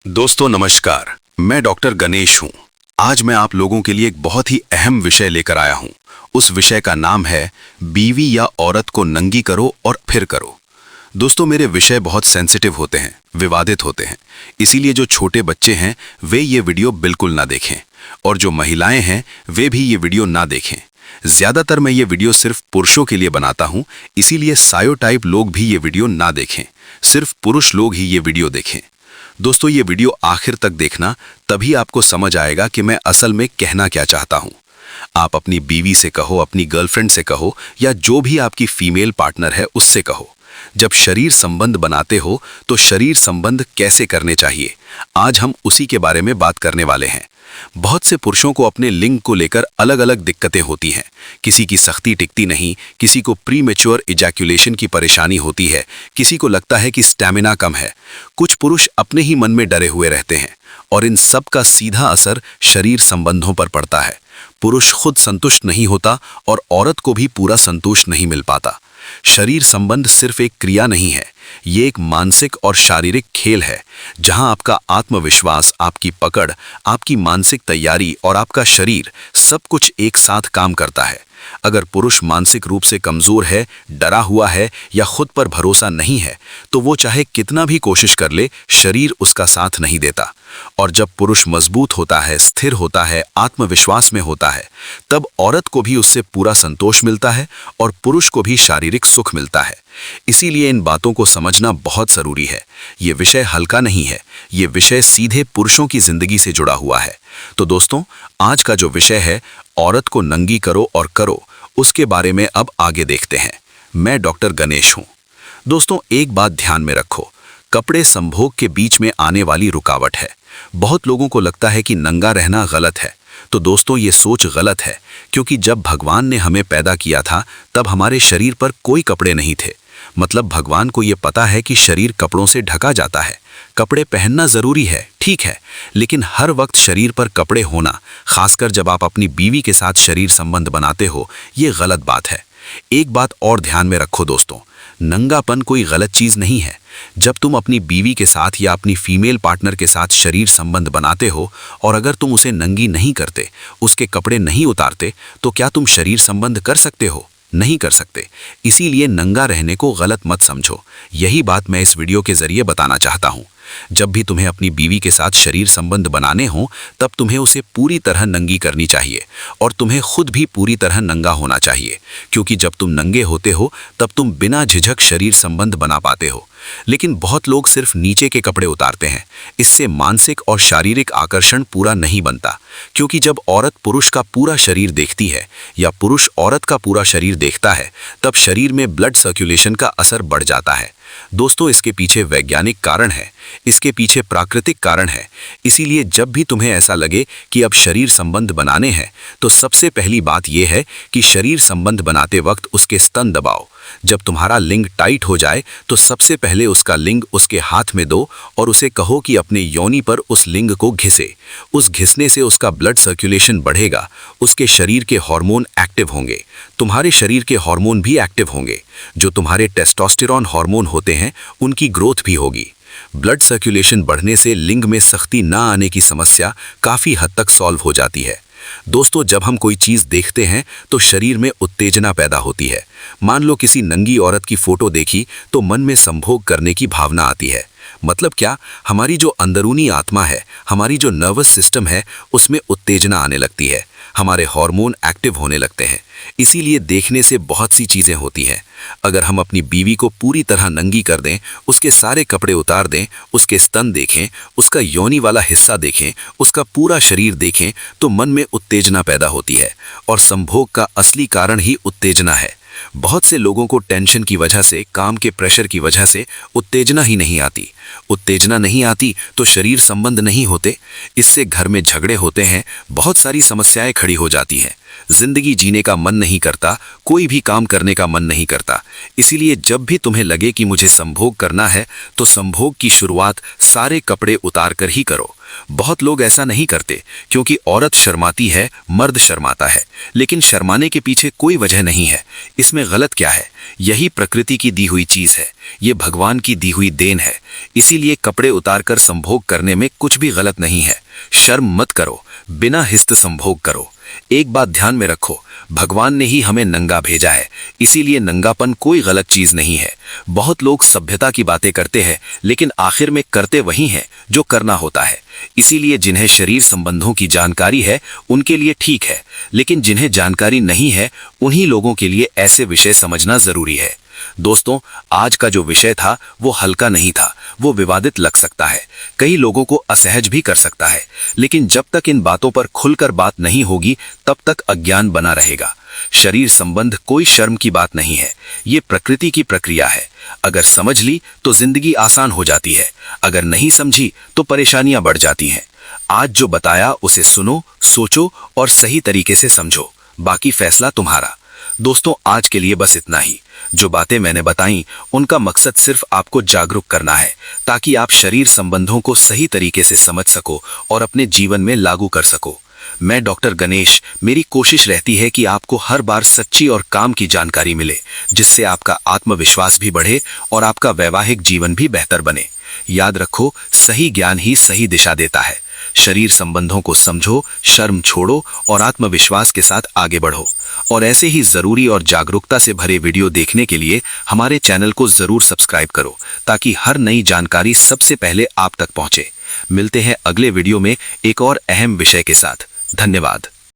दोस्तों नमस्कार, मैं डॉक्टर गणेश हूं। आज मैं आप लोगों के लिए एक बहुत ही अहम विषय लेकर आया हूं। उस विषय का नाम है बीवी या औरत को नंगी करो और फिर करो। दोस्तों मेरे विषय बहुत सेंसिटिव होते हैं, विवादित होते हैं, इसीलिए जो छोटे बच्चे हैं वे ये वीडियो बिल्कुल ना देखें और जो महिलाएं हैं वे भी ये वीडियो ना देखें। ज्यादातर मैं ये वीडियो सिर्फ पुरुषों के लिए बनाता हूं, इसीलिए सायोटाइप लोग भी ये वीडियो ना देखें, सिर्फ पुरुष लोग ही ये वीडियो देखें। दोस्तों ये वीडियो आखिर तक देखना, तभी आपको समझ आएगा कि मैं असल में कहना क्या चाहता हूं। आप अपनी बीवी से कहो, अपनी गर्लफ्रेंड से कहो या जो भी आपकी फीमेल पार्टनर है उससे कहो, जब शरीर संबंध बनाते हो तो शरीर संबंध कैसे करने चाहिए, आज हम उसी के बारे में बात करने वाले हैं। बहुत से पुरुषों को अपने लिंग को लेकर अलग अलग दिक्कतें होती हैं। किसी की सख्ती टिकती नहीं, किसी को प्रीमेच्योर इजैक्यूलेशन की परेशानी होती है, किसी को लगता है कि स्टैमिना कम है। कुछ पुरुष अपने ही मन में डरे हुए रहते हैं और इन सब का सीधा असर शरीर संबंधों पर पड़ता है। पुरुष खुद संतुष्ट नहीं होता और औरत को भी पूरा संतोष नहीं मिल पाता। शरीर संबंध सिर्फ एक क्रिया नहीं है, ये एक मानसिक और शारीरिक खेल है, जहां आपका आत्मविश्वास, आपकी पकड़, आपकी मानसिक तैयारी और आपका शरीर सब कुछ एक साथ काम करता है। अगर पुरुष मानसिक रूप से कमजोर है, डरा हुआ है या खुद पर भरोसा नहीं है, तो वो चाहे कितना भी कोशिश कर ले, शरीर उसका साथ नहीं देता। और जब पुरुष मजबूत होता है, स्थिर होता है, आत्मविश्वास में होता है, तब औरत को भी उससे पूरा संतोष मिलता है और पुरुष को भी शारीरिक सुख मिलता है। इसीलिए इन बातों को समझना बहुत जरूरी है। ये विषय हल्का नहीं है, ये विषय सीधे पुरुषों की जिंदगी से जुड़ा हुआ है। तो दोस्तों, आज का जो विषय है, औरत को नंगी करो और करो, उसके बारे में अब आगे देखते हैं। मैं डॉक्टर गणेश हूं। दोस्तों एक बात ध्यान में रखो, कपड़े संभोग के बीच में आने वाली रुकावट है। बहुत लोगों को लगता है कि नंगा रहना गलत है। तो दोस्तों ये सोच गलत है, क्योंकि जब भगवान ने हमें पैदा किया था तब हमारे शरीर पर कोई कपड़े नहीं थे। मतलब भगवान को ये पता है कि शरीर कपड़ों से ढका जाता है। कपड़े पहनना जरूरी है, ठीक है, लेकिन हर वक्त शरीर पर कपड़े होना, खासकर जब आप अपनी बीवी के साथ शरीर संबंध बनाते हो, ये गलत बात है। एक बात और ध्यान में रखो दोस्तों, नंगापन कोई गलत चीज नहीं है। जब तुम अपनी बीवी के साथ या अपनी फीमेल पार्टनर के साथ शरीर संबंध बनाते हो और अगर तुम उसे नंगी नहीं करते, उसके कपड़े नहीं उतारते, तो क्या तुम शरीर संबंध कर सकते हो? नहीं कर सकते। इसीलिए नंगा रहने को गलत मत समझो। यही बात मैं इस वीडियो के जरिए बताना चाहता हूं। जब भी तुम्हें अपनी बीवी के साथ शरीर संबंध बनाने हो, तब तुम्हें उसे पूरी तरह नंगी करनी चाहिए और तुम्हें खुद भी पूरी तरह नंगा होना चाहिए, क्योंकि जब तुम नंगे होते हो तब तुम बिना झिझक शरीर संबंध बना पाते हो। लेकिन बहुत लोग सिर्फ नीचे के कपड़े उतारते हैं। इससे मानसिक और शारीरिक आकर्षण पूरा नहीं बनता, क्योंकि जब औरत पुरुष का पूरा शरीर देखती है या पुरुष औरत का पूरा शरीर देखता है, तब शरीर में ब्लड सर्कुलेशन का असर बढ़ जाता है। दोस्तों इसके पीछे वैज्ञानिक कारण है, इसके पीछे प्राकृतिक कारण है। इसीलिए जब भी तुम्हें ऐसा लगे कि अब शरीर संबंध बनाने हैं, तो सबसे पहली बात यह है कि शरीर संबंध बनाते वक्त उसके स्तन दबाओ। जब तुम्हारा लिंग टाइट हो जाए तो सबसे पहले उसका लिंग उसके हाथ में दो और उसे कहो कि अपने योनि पर उस लिंग को घिसे। उस घिसने से उसका ब्लड सर्कुलेशन बढ़ेगा, उसके शरीर के हार्मोन एक्टिव होंगे, तुम्हारे शरीर के हार्मोन भी एक्टिव होंगे। जो तुम्हारे टेस्टोस्टेरोन हार्मोन होते हैं, उनकी ग्रोथ भी होगी। ब्लड सर्कुलेशन बढ़ने से लिंग में सख्ती ना आने की समस्या काफी हद तक सॉल्व हो जाती है। दोस्तों जब हम कोई चीज देखते हैं तो शरीर में उत्तेजना पैदा होती है। मान लो किसी नंगी औरत की फोटो देखी तो मन में संभोग करने की भावना आती है। मतलब क्या, हमारी जो अंदरूनी आत्मा है, हमारी जो नर्वस सिस्टम है, उसमें उत्तेजना आने लगती है, हमारे हार्मोन एक्टिव होने लगते हैं। इसीलिए देखने से बहुत सी चीजें होती हैं। अगर हम अपनी बीवी को पूरी तरह नंगी कर दें, उसके सारे कपड़े उतार दें, उसके स्तन देखें, उसका योनि वाला हिस्सा देखें, उसका पूरा शरीर देखें, तो मन में उत्तेजना पैदा होती है और संभोग का असली कारण ही उत्तेजना है। बहुत से लोगों को टेंशन की वजह से, काम के प्रेशर की वजह से उत्तेजना ही नहीं आती। उत्तेजना नहीं आती तो शरीर संबंध नहीं होते, इससे घर में झगड़े होते हैं, बहुत सारी समस्याएं खड़ी हो जाती हैं। जिंदगी जीने का मन नहीं करता, कोई भी काम करने का मन नहीं करता। इसीलिए जब भी तुम्हें लगे कि मुझे संभोग करना है, तो संभोग की शुरुआत सारे कपड़े उतार कर ही करो। बहुत लोग ऐसा नहीं करते क्योंकि औरत शर्माती है, मर्द शर्माता है, लेकिन शर्माने के पीछे कोई वजह नहीं है। इसमें गलत क्या है? यही प्रकृति की दी हुई चीज है। ये भगवान की दी हुई देन है। इसीलिए कपड़े उतारकर संभोग करने में कुछ भी गलत नहीं है। शर्म मत करो, बिना हिस्त संभोग करो। एक बात ध्यान में रखो, भगवान ने ही हमें नंगा भेजा है, इसीलिए नंगापन कोई गलत चीज नहीं है। बहुत लोग सभ्यता की बातें करते हैं, लेकिन आखिर में करते वही हैं जो करना होता है। इसीलिए जिन्हें शरीर संबंधों की जानकारी है उनके लिए ठीक है, लेकिन जिन्हें जानकारी नहीं है उन्हीं लोगों के लिए ऐसे विषय समझना जरूरी है। दोस्तों, आज का जो विषय था वो हल्का नहीं था, वो विवादित लग सकता है, कई लोगों को असहज भी कर सकता है, लेकिन जब तक इन बातों पर खुलकर बात नहीं होगी तब तक अज्ञान बना रहेगा। शरीर संबंध कोई शर्म की बात नहीं है, ये प्रकृति की प्रक्रिया है। अगर समझ ली तो जिंदगी आसान हो जाती है, अगर नहीं समझी तो परेशानियां बढ़ जाती हैं। आज जो बताया उसे सुनो, सोचो और सही तरीके से समझो, बाकी फैसला तुम्हारा। दोस्तों, आज के लिए बस इतना ही। जो बातें मैंने बताई उनका मकसद सिर्फ आपको जागरूक करना है, ताकि आप शरीर संबंधों को सही तरीके से समझ सको और अपने जीवन में लागू कर सको। मैं डॉक्टर गणेश, मेरी कोशिश रहती है कि आपको हर बार सच्ची और काम की जानकारी मिले, जिससे आपका आत्मविश्वास भी बढ़े और आपका वैवाहिक जीवन भी बेहतर बने। याद रखो, सही ज्ञान ही सही दिशा देता है। शरीर संबंधों को समझो, शर्म छोड़ो और आत्मविश्वास के साथ आगे बढ़ो। और ऐसे ही जरूरी और जागरूकता से भरे वीडियो देखने के लिए हमारे चैनल को जरूर सब्सक्राइब करो, ताकि हर नई जानकारी सबसे पहले आप तक पहुंचे। मिलते हैं अगले वीडियो में एक और अहम विषय के साथ। धन्यवाद।